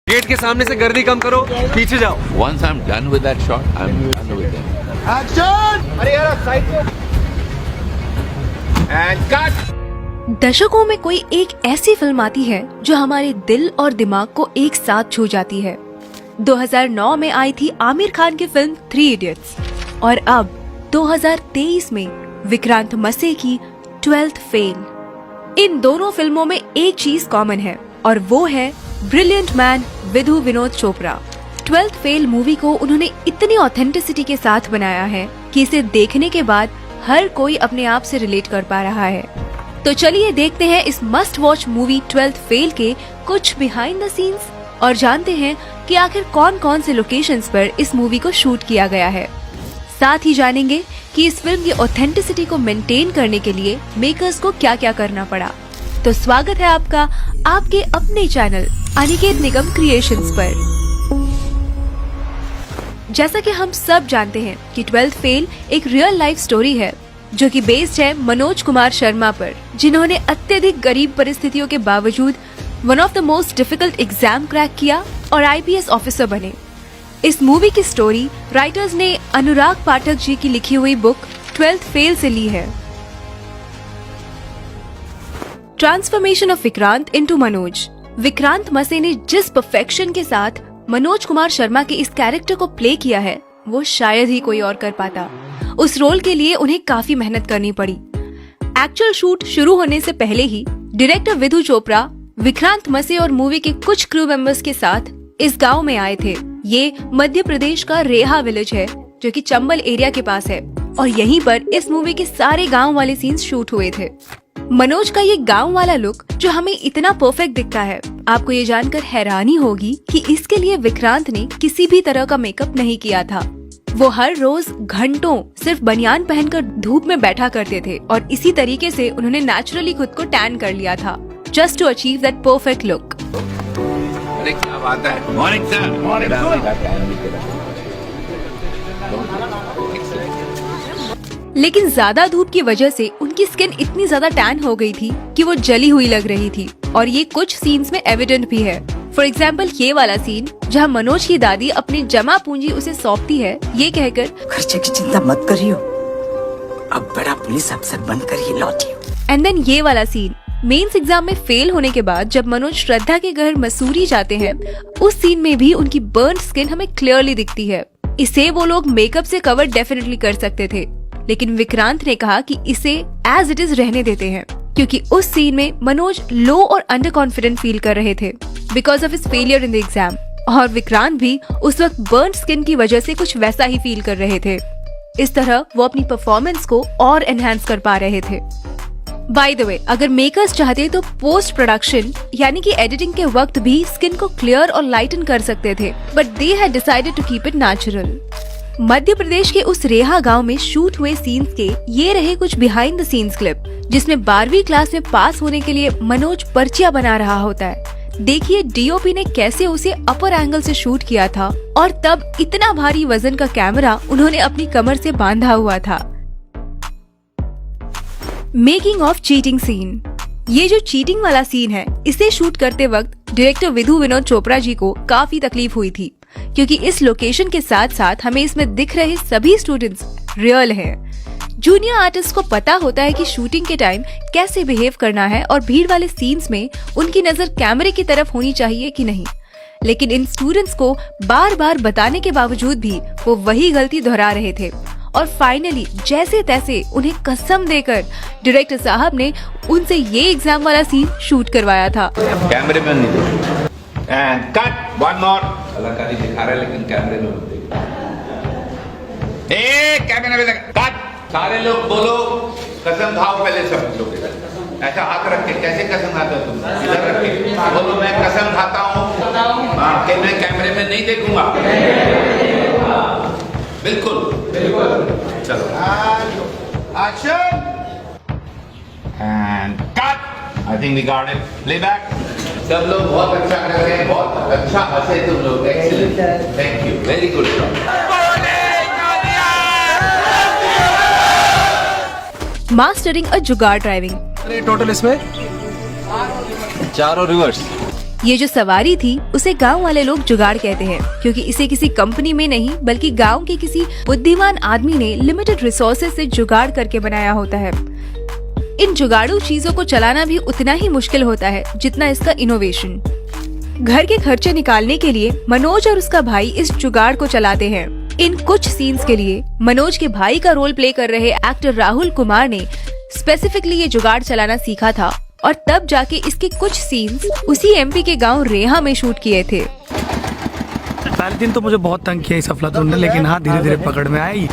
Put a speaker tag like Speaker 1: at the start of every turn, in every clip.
Speaker 1: Gate के सामने से गर्दी कम करो, पीछे जाओ।
Speaker 2: Once I'm done with that shot, I'm done with it.
Speaker 3: Action! अरे यार साइड को। And cut.
Speaker 4: दशकों में कोई एक ऐसी फिल्म आती है जो हमारे दिल और दिमाग को एक साथ छू जाती है। 2009 में आई थी आमिर खान की फिल्म 3 इडियट्स और अब 2023 में विक्रांत मसे की 12th फेल। इन दोनों फिल्मों में एक चीज कॉमन है और वो है brilliant man Vidhu Vinod Chopra. 12th fail movie को उन्होंने इतनी ऑथेंटिसिटी के साथ बनाया है कि इसे देखने के बाद हर कोई अपने आप से रिलेट कर पा रहा है। तो चलिए देखते हैं इस must watch movie 12th fail के कुछ बिहाइंड द सीन्स और जानते हैं कि आखिर कौन कौन से लोकेशंस पर इस मूवी को शूट किया गया है। साथ ही जानेंगे कि इस फिल्म की ऑथेंटिसिटी को मेंटेन करने के लिए मेकर्स को क्या क्या करना पड़ा। तो स्वागत है आपका आपके अपने चैनल अनिकेत निगम क्रिएशंस पर। जैसा कि हम सब जानते हैं कि 12th फेल एक रियल लाइफ स्टोरी है जो कि बेस्ड है मनोज कुमार शर्मा पर, जिन्होंने अत्यधिक गरीब परिस्थितियों के बावजूद one of the most difficult exam crack किया और IPS ऑफिसर बने। इस मूवी की स्टोरी राइटर्स ने अनुराग पाठक जी की लिखी हुई बुक 12th फेल से ली है। Transformation of Vikrant into Manoj. Vikrant मसे ने जिस परफेक्शन के साथ मनोज कुमार शर्मा के इस कैरेक्टर को प्ले किया है वो शायद ही कोई और कर पाता। उस रोल के लिए उन्हें काफी मेहनत करनी पड़ी। एक्चुअल शूट शुरू होने से पहले ही डायरेक्टर विधु चोपड़ा विक्रांत मसे और मूवी के कुछ क्रू मेंबर्स के साथ इस गांव में आए थे। ये मध्य प्रदेश का रेहा विलेज है जो कि चंबल एरिया के पास है और यहीं पर इस मूवी के सारे गांव वाले सीन्स शूट हुए थे। मनोज का ये गांव वाला लुक जो हमें इतना परफेक्ट दिखता है, आपको ये जानकर हैरानी होगी कि इसके लिए विक्रांत ने किसी भी तरह का मेकअप नहीं किया था। वो हर रोज घंटों सिर्फ बनियान पहनकर धूप में बैठा करते थे और इसी तरीके से उन्होंने नेचुरली खुद को टैन कर लिया था just to achieve that perfect look.
Speaker 2: अरे क्या बात है? Morning sir.
Speaker 4: लेकिन ज्यादा धूप की वजह से उनकी स्किन इतनी ज्यादा टैन हो गई थी कि वो जली हुई लग रही थी और ये कुछ सीन्स में एविडेंट भी है। फॉर एग्जाम्पल ये वाला सीन जहाँ मनोज की दादी अपनी जमा पूंजी उसे सौंपती है ये कहकर,
Speaker 5: खर्चे की चिंता मत करियो, अब बड़ा पुलिस अफसर बनकर ही लौटियो।
Speaker 4: एंड देन ये वाला सीन मेंस एग्जाम में फेल होने के बाद जब मनोज श्रद्धा के घर मसूरी जाते हैं, उस सीन में भी उनकी बर्न स्किन हमें क्लियरली दिखती है। इसे वो लोग मेकअप से कवर डेफिनेटली कर सकते थे, लेकिन विक्रांत ने कहा कि इसे एज इट इज रहने देते हैं क्योंकि उस सीन में मनोज लो और अंडर कॉन्फिडेंट फील कर रहे थे because of his failure in the exam और विक्रांत भी उस वक्त बर्न स्किन की वजह से कुछ वैसा ही फील कर रहे थे। इस तरह वो अपनी परफॉर्मेंस को और एनहांस कर पा रहे थे। बाय द वे, अगर मेकर्स चाहते तो पोस्ट प्रोडक्शन यानी कि एडिटिंग के वक्त भी स्किन को क्लियर और लाइटन कर सकते थे, but they had decided to keep it natural. Madhya Pradesh के उस रेहा गांव में शूट हुए सीन्स के ये रहे कुछ बिहाइंड द सीन्स क्लिप जिसमें 12वीं क्लास में पास होने के लिए मनोज पर्चियां बना रहा होता है। देखिए DOP ने कैसे उसे अपर एंगल से शूट किया था और तब इतना भारी वजन का कैमरा उन्होंने अपनी कमर से बांधा हुआ था। Making of cheating scene. ये जो चीटिंग वाला सीन है इसे शूट करते वक्त डायरेक्टर विधु विनोद चोपड़ा जी को काफी तकलीफ हुई थी क्योंकि इस लोकेशन के साथ साथ हमें इसमें दिख रहे सभी स्टूडेंट्स रियल हैं। जूनियर आर्टिस्ट को पता होता है कि शूटिंग के टाइम कैसे बिहेव करना है और भीड़ वाले सीन्स में उनकी नजर कैमरे की तरफ होनी चाहिए कि नहीं, लेकिन इन स्टूडेंट्स को बार बार बताने के बावजूद भी वो वही गलती दोहरा रहे थे और फाइनली जैसे तैसे उन्हें कसम देकर डायरेक्टर साहब ने उनसे ये एग्जाम वाला सीन शूट करवाया था।
Speaker 2: कैमरे में नहीं देखो। And cut. One more. कलाकारी दिखा रहा है लेकिन कैमरे में मत देखो। कैमरे में कट। सारे लोग बोलो कसम खाओ पहले सब लोग। ऐसा हाथ रख के कैसे कसम खाता तुम? इधर रख के बोलो मैं कसम खाता हूँ कि मैं कैमरे में नहीं देखूंगा। बिल्कुल बिल्कुल। चलो action and cut. I think we got it. Playback. सब लोग बहुत अच्छा कर रहे हैं, बहुत अच्छा हंसे तुम लोग। Excellent, thank you, very good job.
Speaker 4: Mastering a jugaad driving.
Speaker 1: Total इसमें
Speaker 6: 4 और रिवर्स।
Speaker 4: ये जो सवारी थी उसे गांव वाले लोग जुगाड़ कहते हैं, क्योंकि इसे किसी कंपनी में नहीं बल्कि गांव के किसी बुद्धिमान आदमी ने लिमिटेड रिसोर्सेज से जुगाड़ करके बनाया होता है। इन जुगाड़ू चीजों को चलाना भी उतना ही मुश्किल होता है जितना इसका इनोवेशन। घर के खर्चे निकालने के लिए मनोज और उसका भाई इस जुगाड़ को चलाते हैं। इन कुछ सीन्स के लिए मनोज के भाई का रोल प्ले कर रहे एक्टर राहुल कुमार ने स्पेसिफिकली ये जुगाड़ चलाना सीखा था और तब जाके इसके कुछ सीन्स उसी एमपी के गांव रेहा में शूट किए थे।
Speaker 6: पहले दिन तो मुझे बहुत तंग किया इस अफलातून ने, लेकिन हाँ धीरे धीरे पकड़ में आई।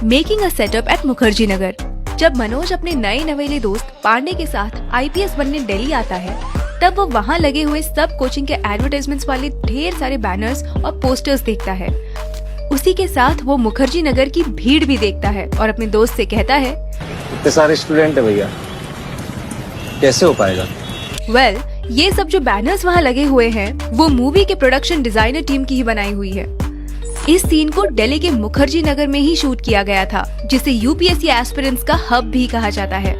Speaker 4: Making a setup at Mukherjee Nagar. जब मनोज अपने नए नवेले दोस्त पांडे के साथ आईपीएस बनने दिल्ली आता है, तब वो वहाँ लगे हुए सब कोचिंग के एडवर्टाइजमेंट्स वाले ढेर सारे बैनर्स और पोस्टर्स देखता है। उसी के साथ वो मुखर्जी नगर की भीड़ भी देखता है और अपने दोस्त से कहता है,
Speaker 1: इतने सारे स्टूडेंट है भैया, कैसे हो पाएगा?
Speaker 4: वेल, ये सब जो बैनर्स वहाँ लगे हुए हैं वो मूवी के प्रोडक्शन डिजाइनर टीम की ही बनाई हुई है। इस सीन को दिल्ली के मुखर्जी नगर में ही शूट किया गया था, जिसे यूपीएससी एस्पिरेंट्स का हब भी कहा जाता है।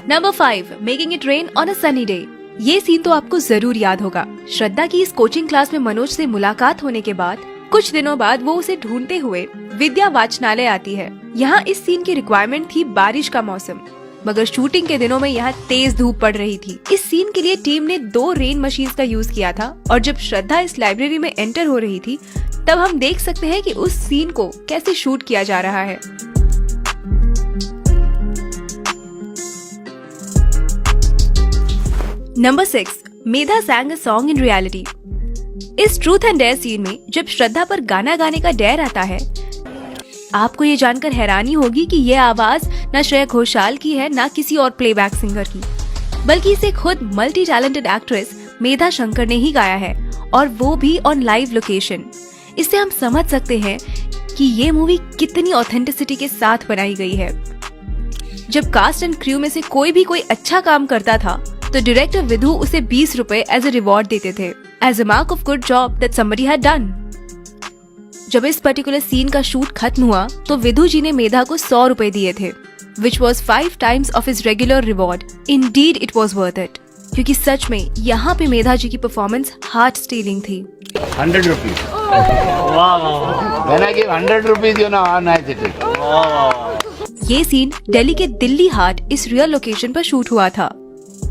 Speaker 4: Number 5, making it rain on a sunny day. ये सीन तो आपको जरूर याद होगा। श्रद्धा की इस कोचिंग क्लास में मनोज से मुलाकात होने के बाद कुछ दिनों बाद वो उसे ढूंढते हुए विद्या वाचनालय आती है। यहाँ इस सीन की रिक्वायरमेंट थी बारिश का मौसम, मगर शूटिंग के दिनों में यहाँ तेज धूप पड़ रही थी। इस सीन के लिए टीम ने 2 रेन मशीन का यूज किया था और जब श्रद्धा इस लाइब्रेरी में एंटर हो रही थी, तब हम देख सकते हैं कि उस सीन को कैसे शूट किया जा रहा है। Number 6, Medha sang a song in reality। इस ट्रूथ एंड डेयर सीन में जब श्रद्धा पर गाना गाने का डेयर आता है, आपको ये जानकर हैरानी होगी कि ये आवाज न श्रेया घोषाल की है न किसी और प्लेबैक सिंगर की, बल्कि इसे खुद मल्टी टैलेंटेड एक्ट्रेस मेधा शंकर ने ही गाया है, और वो भी ऑन लाइव लोकेशन। इससे हम समझ सकते हैं कि ये मूवी कितनी ऑथेंटिसिटी के साथ बनाई गई है। जब कास्ट एंड क्रू में से कोई अच्छा काम करता था तो डायरेक्टर विधु उसे 20 रुपए एज अ रिवॉर्ड देते थे, as a mark of good job that somebody had done. जब इस पर्टिकुलर सीन का शूट खत्म हुआ तो विधु जी ने मेधा को 100 रुपए दिए थे, which was 5 times of his regular reward. Indeed, it was worth it. क्योंकि सच में यहाँ पे मेधा जी की परफॉर्मेंस हार्ट स्टीलिंग थी।
Speaker 2: 100 rupees. When I give 100 rupees, you know how nice it is.
Speaker 4: ये सीन दिल्ली के दिल्ली हाट इस रियल लोकेशन पर शूट हुआ था।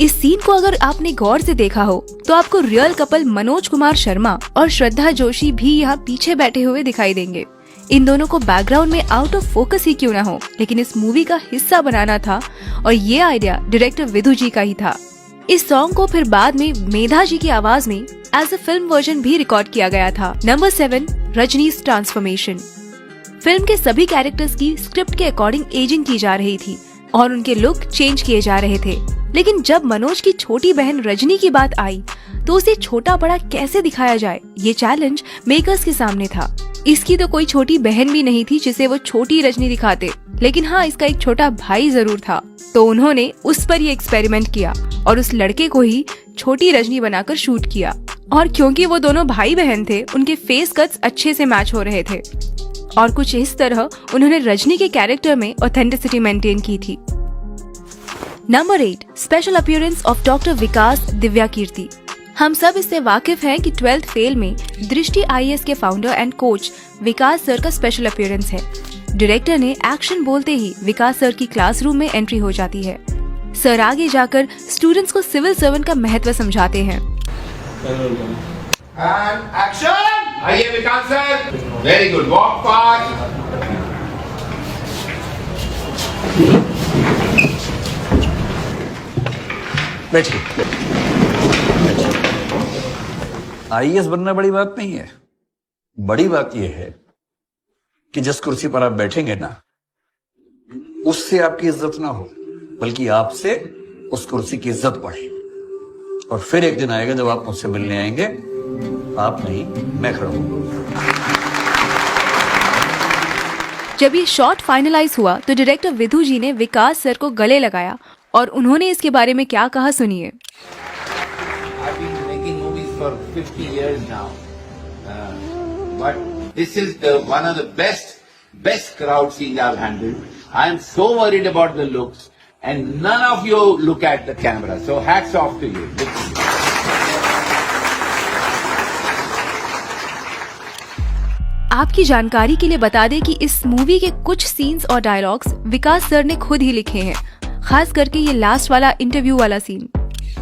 Speaker 4: इस सीन को अगर आपने गौर से देखा हो तो आपको रियल कपल मनोज कुमार शर्मा और श्रद्धा जोशी भी यहाँ पीछे बैठे हुए दिखाई देंगे। इन दोनों को बैकग्राउंड में आउट ऑफ फोकस ही क्यों ना हो, लेकिन इस मूवी का हिस्सा बनाना था और ये आइडिया डायरेक्टर विधु जी का ही था। इस सॉन्ग को फिर बाद में मेधा जी की आवाज में एज अ फिल्म वर्जन भी रिकॉर्ड किया गया था। Number 7, रजनी's transformation. फिल्म के सभी कैरेक्टर्स की स्क्रिप्ट के अकॉर्डिंग एजिंग की जा रही थी और उनके लुक चेंज किए जा रहे थे, लेकिन जब मनोज की छोटी बहन रजनी की बात आई तो उसे छोटा बड़ा कैसे दिखाया जाए, ये चैलेंज मेकर्स के सामने था। इसकी तो कोई छोटी बहन भी नहीं थी जिसे वो छोटी रजनी दिखाते, लेकिन हाँ इसका एक छोटा भाई जरूर था, तो उन्होंने उस पर ये एक्सपेरिमेंट किया और उस लड़के को ही छोटी रजनी बनाकर शूट किया। और क्योंकि वो दोनों भाई बहन थे, उनके फेस कट्स अच्छे से मैच हो रहे थे और कुछ इस तरह उन्होंने रजनी के कैरेक्टर में ऑथेंटिसिटी मेंटेन की थी। Number 8, special appearance of doctor Vikas Divya Kirti. हम सब इससे वाकिफ हैं कि 12th फेल में दृष्टि आईएएस के founder and coach Vikas sir का स्पेशल अपीयरेंस है। डायरेक्टर ने एक्शन बोलते ही विकास सर की क्लासरूम में एंट्री हो जाती है। सर आगे जाकर स्टूडेंट्स को सिविल सर्वेंट का महत्व समझाते हैं।
Speaker 2: And action! आइए Vikas sir, very good, walk fast.
Speaker 7: बैठिए। आईएएस बनना बड़ी बात नहीं है। बड़ी बात यह है कि जिस कुर्सी पर आप बैठेंगे ना, उससे आपकी इज्जत ना हो, बल्कि आपसे उस कुर्सी की इज्जत बढ़े। और फिर एक दिन आएगा जब आप मुझसे मिलने आएंगे, आप नहीं मैं खड़ा हूंगा।
Speaker 4: जब ये शॉट फाइनलाइज हुआ तो डायरेक्टर विधु जी ने विकास सर को गले लगाया और उन्होंने इसके बारे में क्या कहा, सुनिए।
Speaker 2: I've been making movies for 50 years now, but this is one of the best crowd scenes I've handled. I am so worried about the looks and none of you look at the camera. So hats off to you.
Speaker 4: आपकी जानकारी के लिए बता दें कि इस movie के कुछ सीन्स और डायलॉग्स विकास सर ने खुद ही लिखे हैं, खास करके ये लास्ट वाला इंटरव्यू वाला सीन।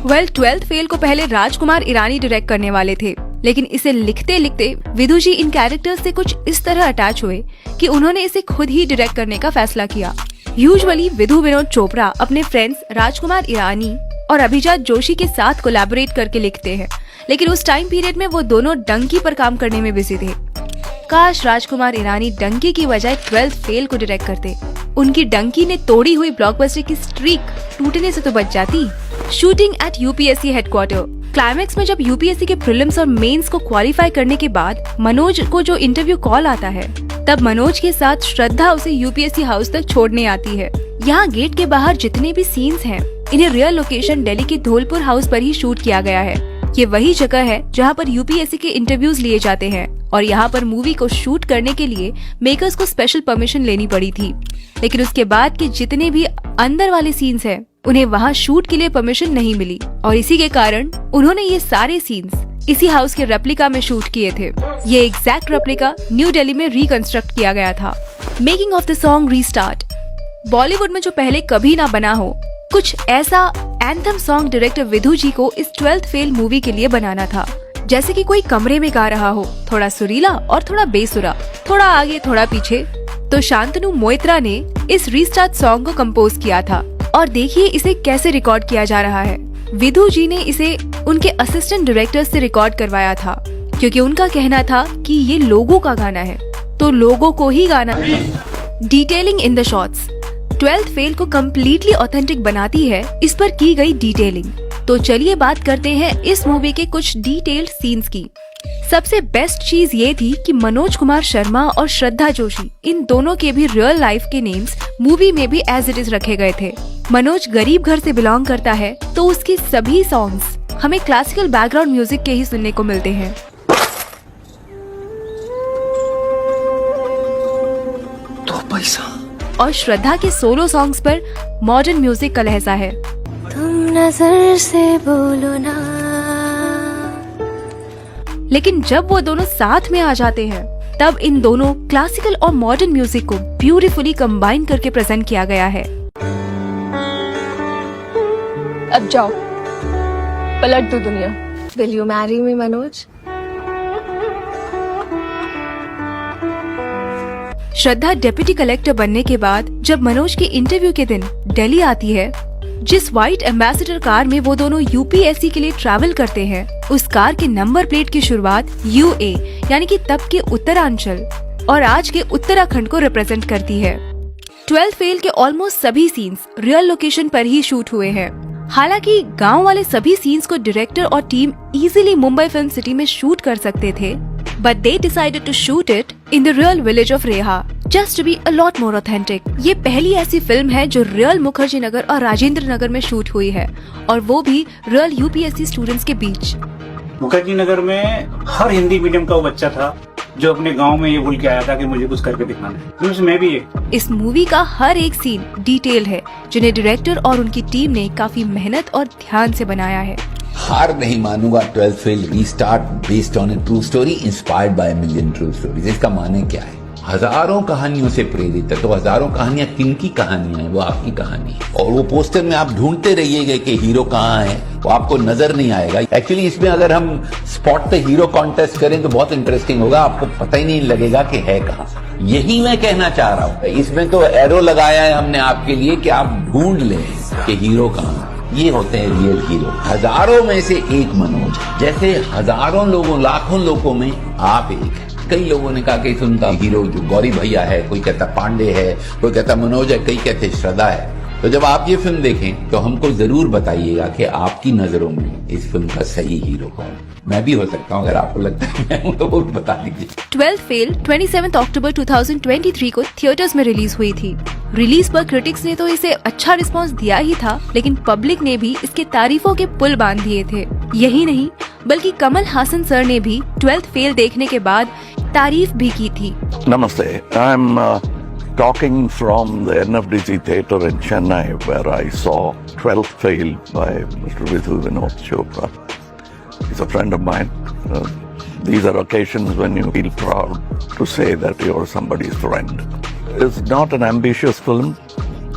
Speaker 4: 12th फेल को पहले राजकुमार ईरानी डायरेक्ट करने वाले थे, लेकिन इसे लिखते लिखते विधु जी इन कैरेक्टर्स से कुछ इस तरह अटैच हुए कि उन्होंने इसे खुद ही डायरेक्ट करने का फैसला किया। यूजुअली विधु विनोद चोपड़ा अपने फ्रेंड्स राजकुमार ईरानी और अभिजात जोशी के साथ कोलैबोरेट करके लिखते हैं, लेकिन उस टाइम पीरियड में वो दोनों डंकी पर काम करने में बिजी थे। काश राजकुमार ईरानी डंकी की बजाय 12th फेल को डायरेक्ट करते। उनकी डंकी ने तोड़ी हुई ब्लॉकबस्टर की स्ट्रीक टूटने से तो बच जाती। Shooting at UPSC headquarter. Climax में जब यूपीएससी के प्रीलिम्स और मेंस को क्वालिफाई करने के बाद मनोज को जो इंटरव्यू कॉल आता है, तब मनोज के साथ श्रद्धा उसे यूपीएससी हाउस तक छोड़ने आती है। यहाँ गेट के बाहर जितने भी सीन्स हैं, इन्हें रियल लोकेशन दिल्ली के धौलपुर हाउस पर ही शूट किया गया है। ये वही जगह है जहाँ पर यूपीएससी के इंटरव्यूज लिए जाते हैं, और यहाँ पर मूवी को शूट करने के लिए मेकर्स को स्पेशल परमिशन लेनी पड़ी थी। लेकिन उसके बाद के जितने भी अंदर वाले सीन्स हैं, उन्हें वहाँ शूट के लिए परमिशन नहीं मिली, और इसी के कारण उन्होंने ये सारे सीन्स इसी हाउस के रेप्लिका में शूट किए थे। ये एग्जैक्ट रेप्लिका न्यू दिल्ली में रिकंस्ट्रक्ट किया गया था। Making of the song restart. Bollywood में जो पहले कभी ना बना हो, कुछ ऐसा एंथम सॉन्ग डायरेक्टर विधु जी को इस 12th फेल मूवी के लिए बनाना था। जैसे कि कोई कमरे में गा रहा हो, थोड़ा सुरीला और थोड़ा बेसुरा, थोड़ा आगे थोड़ा पीछे। तो शांतनु मोइत्रा ने इस रीस्टार्ट सॉन्ग को कंपोज किया था, और देखिए इसे कैसे रिकॉर्ड किया जा रहा है। विधु जी ने इसे उनके असिस्टेंट डायरेक्टर से रिकॉर्ड करवाया था, क्योंकि उनका कहना था कि ये लोगों का गाना है, तो लोगों को ही गाना है। Detailing in the shots. 12th fail को कम्प्लीटली ऑथेंटिक बनाती है इस पर की गई डिटेलिंग। तो चलिए बात करते हैं इस मूवी के कुछ डिटेल्ड सीन्स की। सबसे बेस्ट चीज ये थी कि मनोज कुमार शर्मा और श्रद्धा जोशी, इन दोनों के भी रियल लाइफ के नेम्स मूवी में भी एज इट इज रखे गए थे। मनोज गरीब घर से बिलोंग करता है, तो उसके सभी सॉन्ग्स हमें क्लासिकल बैकग्राउंड म्यूजिक के ही सुनने को मिलते हैं।
Speaker 5: दो पैसा।
Speaker 4: और श्रद्धा के सोलो सॉन्ग्स पर मॉडर्न म्यूजिक का लहजा है।
Speaker 8: तुम नजर से बोलो ना।
Speaker 4: लेकिन जब वो दोनों साथ में आ जाते हैं, तब इन दोनों क्लासिकल और मॉडर्न म्यूजिक को ब्यूटीफुली कंबाइन करके प्रेजेंट किया गया है।
Speaker 8: अब जाओ, पलट दो दुनिया। Will you marry me, Manoj?
Speaker 4: Shraddha deputy collector बनने के बाद जब मनोज के इंटरव्यू के दिन दिल्ली आती है, जिस व्हाइट एम्बेसडर कार में वो दोनों यूपीएससी के लिए ट्रैवल करते हैं, उस कार के नंबर प्लेट की शुरुआत यूए यानी कि तब के उत्तरांचल और आज के उत्तराखंड को रिप्रेजेंट करती है। 12th फेल के ऑलमोस्ट सभी सीन्स रियल लोकेशन पर ही शूट हुए हैं। हालांकि गांव वाले सभी सीन्स को डायरेक्टर और team easily Mumbai film city में शूट कर सकते थे, but they decided to shoot it in the real village of Reha, just to be a lot more authentic. ये पहली ऐसी फिल्म है जो रियल मुखर्जी नगर और राजेंद्र नगर में शूट हुई है, और वो भी रियल यूपीएससी स्टूडेंट्स के बीच।
Speaker 9: मुखर्जी नगर में हर हिंदी मीडियम का वो बच्चा था जो अपने गांव में ये भूल के आया था कि मुझे कुछ करके दिखाना है। उसमें भी एक
Speaker 4: इस मूवी का हर एक सीन डिटेल है, जिन्हें डायरेक्टर और उनकी टीम ने काफी मेहनत और ध्यान से बनाया है।
Speaker 2: हार नहीं मानूंगा 12th fail restart based on A true story inspired by million true stories. इसका माने क्या है? हजारों कहानियों से प्रेरित है, तो हजारों कहानियां किनकी कहानियां हैं? वो आपकी कहानी है। और वो पोस्टर में आप ढूंढते रहिएगा कि हीरो कहाँ है, वो आपको नजर नहीं आएगा। एक्चुअली इसमें अगर हम स्पॉट पे हीरो कॉन्टेस्ट करें तो बहुत इंटरेस्टिंग होगा, आपको पता ही नहीं लगेगा कि है कहाँ। यही मैं कहना चाह रहा हूँ। इसमें तो एरो लगाया है हमने आपके लिए कि आप ढूंढ लें कि हीरो कहाँ। ये होते हैं रियल हीरो। हजारों में से एक मनोज, जैसे हजारों लोगों लाखों लोगों में आप एक। कई लोगों ने कहा कि सुनता हीरो जो गौरी भैया है, कोई कहता पांडे है, कोई कहता मनोज है, कई कहते श्रद्धा है। तो जब आप ये फिल्म देखें तो हमको जरूर बताइएगा कि आपकी नजरों में इस फिल्म का सही हीरो कौन। मैं भी हो सकता हूँ, अगर आपको लगता है मैं हूँ तो वो बता दीजिए।
Speaker 4: 12th फेल 27 अक्टूबर 2023 को थिएटर्स में रिलीज हुई थी। रिलीज पर क्रिटिक्स ने तो इसे अच्छा रिस्पांस दिया ही था, लेकिन पब्लिक ने भी इसके तारीफों के पुल बांध दिए थे। यही नहीं, बल्कि कमल हासन सर ने भी 12th फेल देखने के बाद तारीफ भी की थी।
Speaker 10: नमस्ते, I am talking from the NFDC theatre in Chennai, where I saw 12th Fail by Mr. Vidhu Vinod Chopra. He's a friend of mine. These are occasions when you feel proud to say that you're somebody's friend. It's not an ambitious film,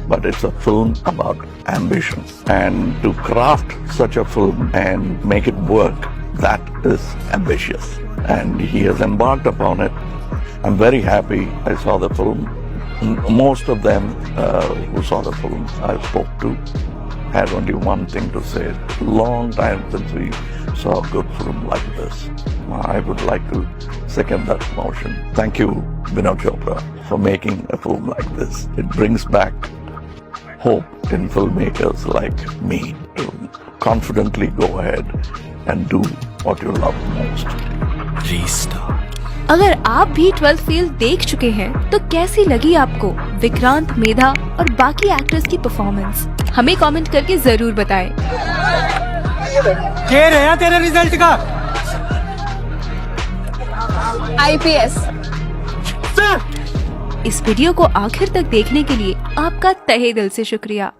Speaker 10: but it's a film about ambition. And to craft such a film and make it work, that is ambitious. And he has embarked upon it. I'm very happy I saw the film. Most of them who saw the film I spoke to had only one thing to say. Long time since we saw a good film like this. I would like to second that motion. Thank you, Vinod Chopra, for making a film like this. It brings back hope in filmmakers like me to confidently go ahead and do what you love most.
Speaker 6: Restart.
Speaker 4: अगर आप भी 12th fail देख चुके हैं तो कैसी लगी आपको विक्रांत, मेधा और बाकी एक्टर्स की परफॉर्मेंस? हमें कमेंट करके जरूर बताएं।
Speaker 3: क्या रहा तेरे रिजल्ट का?
Speaker 8: IPS।
Speaker 4: इस वीडियो को आखिर तक देखने के लिए आपका तहे दिल से शुक्रिया।